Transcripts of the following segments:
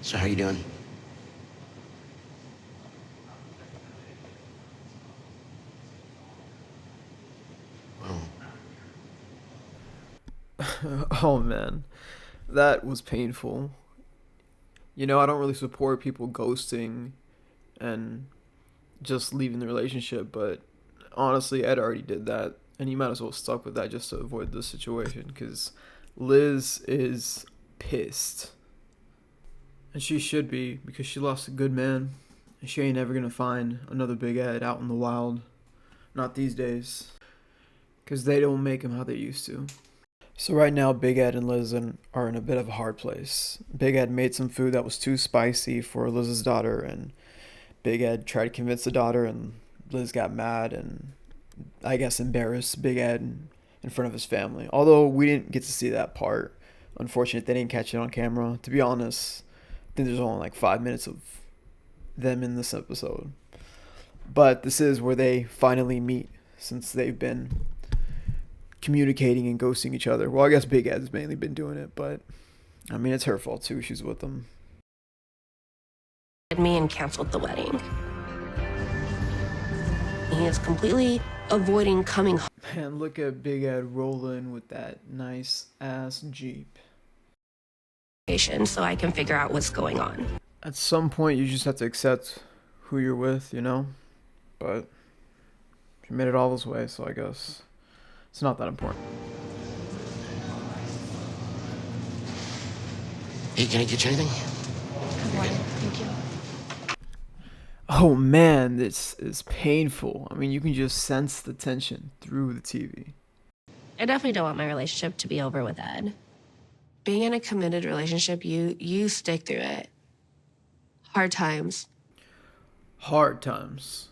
So how you doing? Well, Oh man, that was painful. You know, I don't really support people ghosting and just leaving the relationship, but honestly, Ed already did that, and he might as well stuck with that just to avoid this situation because Liz is pissed. And she should be because she lost a good man, and she ain't ever gonna find another Big Ed out in the wild. Not these days, because they don't make him how they used to. So right now, Big Ed and Liz are in a bit of a hard place. Big Ed made some food that was too spicy for Liz's daughter, and Big Ed tried to convince the daughter, and Liz got mad and I guess embarrassed Big Ed in front of his family. Although we didn't get to see that part. Unfortunately, they didn't catch it on camera. To be honest, I think there's only like 5 minutes of them in this episode. But this is where they finally meet since they've been communicating and ghosting each other. Well, I guess Big Ed's mainly been doing it, but I mean, it's her fault too. She's with them. Me and canceled the wedding. He is completely avoiding coming home And look at Big Ed rolling with that nice ass Jeep. so I can figure out what's going on. At some point, you just have to accept who you're with, you know? But she made it all this way, so I guess it's not that important. hey, can I get you anything? You're good. Thank you. Oh man, this is painful. I mean, you can just sense the tension through the TV. I definitely don't want my relationship to be over with Ed. Being in a committed relationship, you stick through it. Hard times. Hard times.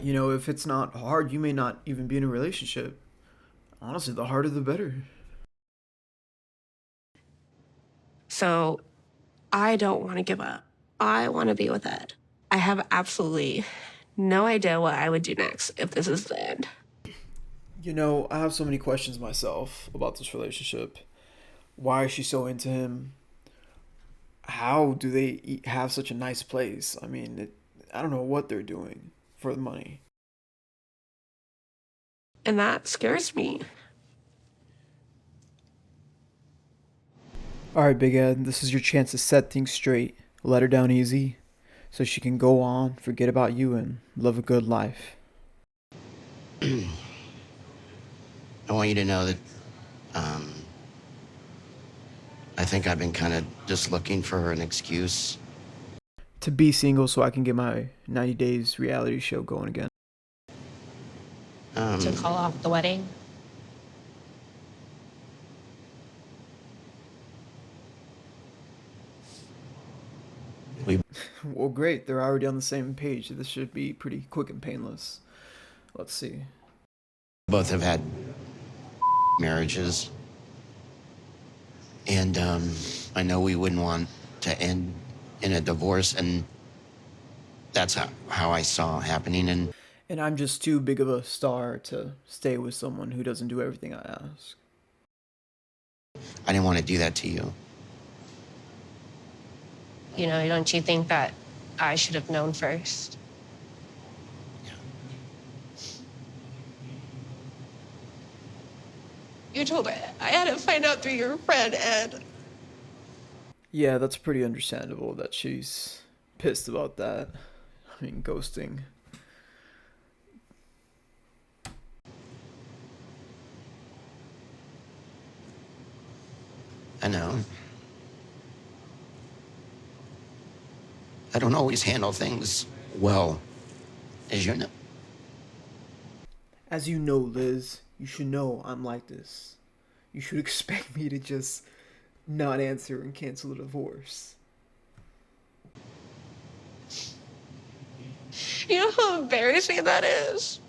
You know, if it's not hard, you may not even be in a relationship. Honestly, the harder the better. So I don't want to give up. I want to be with Ed. I have absolutely no idea what I would do next if this is the end. You know, I have so many questions myself about this relationship. Why is she so into him? How do they have such a nice place? I mean, I don't know what they're doing for the money. And that scares me. All right, Big Ed, this is your chance to set things straight. Let her down easy so she can go on, forget about you, and live a good life. I want you to know that um, I think I've been kind of just looking for an excuse. To be single so I can get my 90 Days reality show going again. To Um, call off the wedding? we Well, great. They're already on the same page. This should be pretty quick and painless. Let's see. both have had marriages, and I know we wouldn't want to end in a divorce, and that's how I saw happening, and And I'm just too big of a star to stay with someone who doesn't do everything I ask. I didn't want to do that to you. You know, don't you think that I should have known first? You told me I had to find out through your friend, Ed. Yeah, that's pretty understandable that she's pissed about that. I mean, ghosting. I know. I don't always handle things well, as you know. As you know, Liz, you should know I'm like this. You should expect me to just not answer and cancel the divorce. You know how embarrassing that is?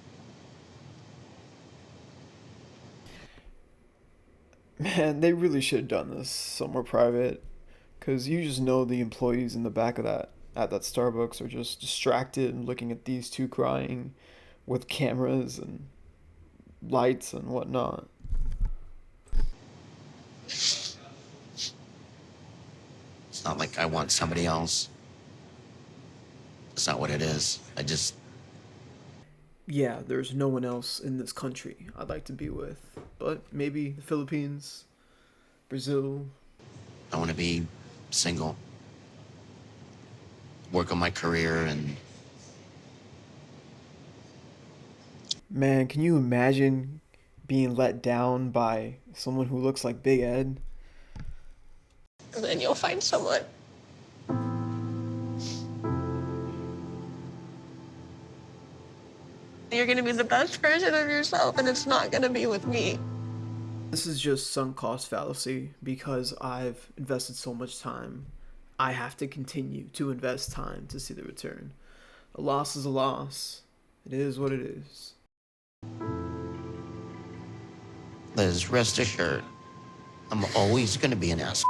Man, they really should have done this somewhere private. Because you just know the employees in the back of that at that Starbucks are just distracted and looking at these two crying with cameras and lights and whatnot. It's not like I want somebody else. It's not what it is. Yeah, there's no one else in this country I'd like to be with, but maybe the Philippines, Brazil. I want to be single, work on my career, and Man, can you imagine being let down by someone who looks like Big Ed? And then you'll find someone. You're gonna be the best version of yourself, and it's not gonna be with me. This is just sunk cost fallacy because I've invested so much time. I have to continue to invest time to see the return. A loss is a loss. It is what it is. Liz, rest assured, I'm always going to be an ass.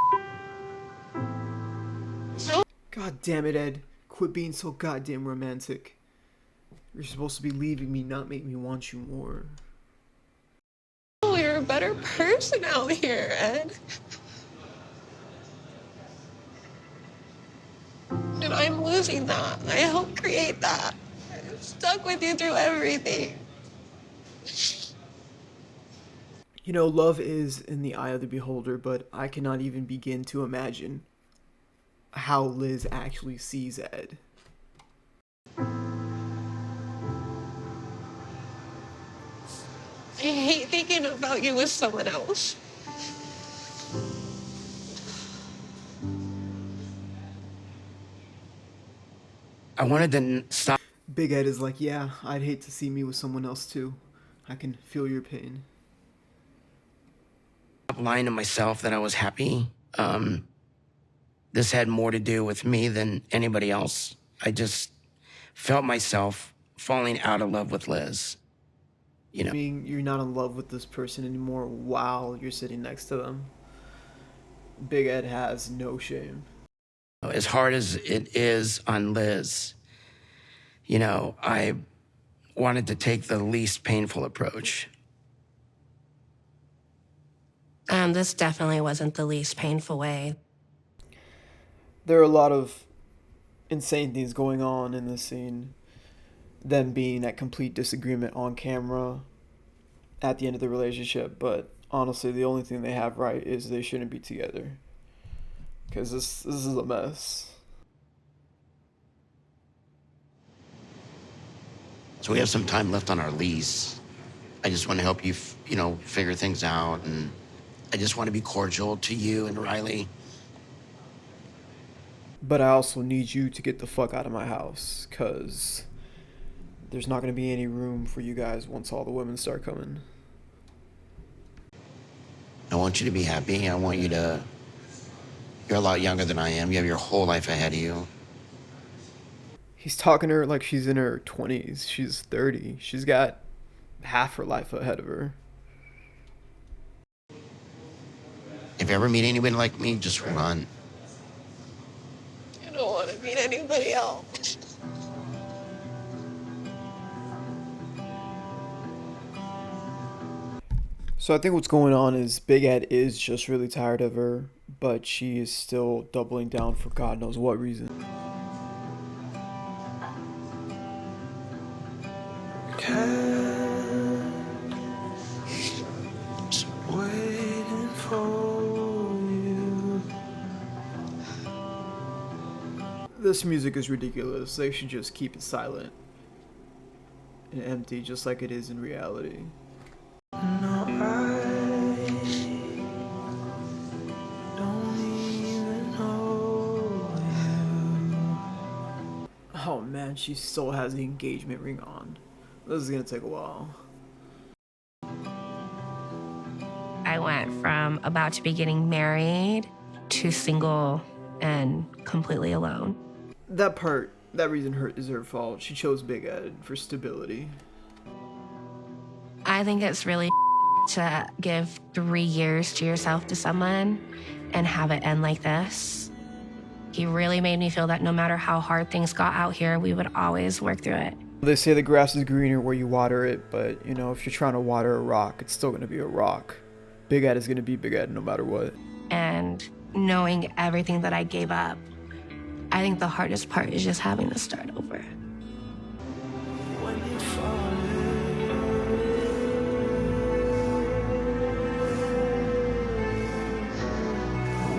God damn it, Ed. Quit being so goddamn romantic. You're supposed to be leaving me, not make me want you more. Oh, you're a better person out here, Ed. And I'm losing that. I helped create that. I'm stuck with you through everything. You know, love is in the eye of the beholder, but I cannot even begin to imagine how Liz actually sees Ed. I hate thinking about you with someone else. I wanted to stop Big Ed is like, yeah, I'd hate to see me with someone else too. I can feel your pain. lying to myself that I was happy. This had more to do with me than anybody else. I just felt myself falling out of love with Liz. You know, I mean, you're not in love with this person anymore while you're sitting next to them. Big Ed has no shame. as hard as it is on Liz, you know, I wanted to take the least painful approach. This definitely wasn't the least painful way. There are a lot of insane things going on in this scene. Them being at complete disagreement on camera at the end of the relationship, but honestly, the only thing they have right is they shouldn't be together. Because this is a mess. So we have some time left on our lease. I just want to help you, figure things out. And I just want to be cordial to you and Riley. But I also need you to get the fuck out of my house, because there's not going to be any room for you guys once all the women start coming. I want you to be happy. I want you to... You're a lot younger than I am. You have your whole life ahead of you. He's talking to her like she's in her 20s. She's 30. She's got half her life ahead of her. If you ever meet anybody like me, just run. I don't want to meet anybody else. So I think what's going on is Big Ed is just really tired of her, but she is still doubling down for God knows what reason. Waiting for you. This music is ridiculous. They should just keep it silent and empty, just like it is in reality. No, I don't even know you. Oh man, she still has the engagement ring on. This is gonna take a while. I went from about to be getting married to single and completely alone. That reason is her fault. She chose Big Ed for stability. I think it's really to give 3 years to yourself to someone and have it end like this. He really made me feel that no matter how hard things got out here, we would always work through it. They say the grass is greener where you water it, but if you're trying to water a rock, it's still gonna be a rock. Big Ed is gonna be Big Ed no matter what. And knowing everything that I gave up. I think the hardest part is just having to start over. When you're falling,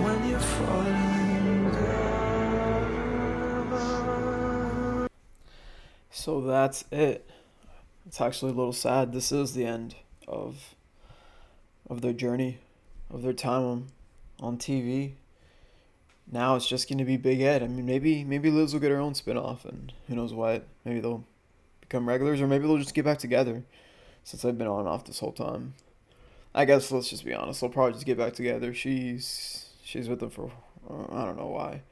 when you're falling down. So that's it. It's actually a little sad. This is the end of their journey, of their time on TV. Now it's just going to be Big Ed. I mean, maybe Liz will get her own spinoff, and who knows what. Maybe they'll become regulars, or maybe they'll just get back together, since they've been on and off this whole time. I guess let's just be honest. They'll probably just get back together. She's with him for I don't know why.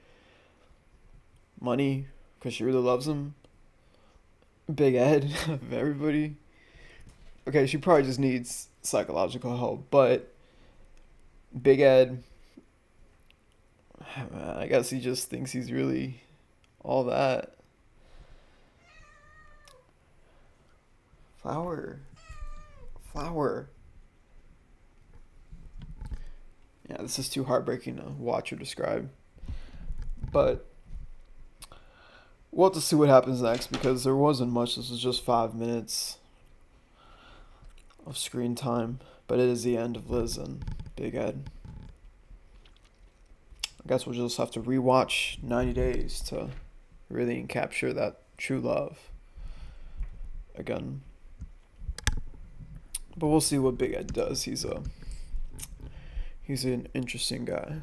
Money, because she really loves him. Big Ed of everybody. Okay, she probably just needs psychological help, but Big Ed, I guess he just thinks he's really all that. Flower. Yeah, this is too heartbreaking to watch or describe. But we'll have to see what happens next, because there wasn't much. This was just 5 minutes of screen time. But it is the end of Liz and Big Ed. I guess we'll just have to rewatch 90 Days to really capture that true love again. But we'll see what Big Ed does. He's an interesting guy.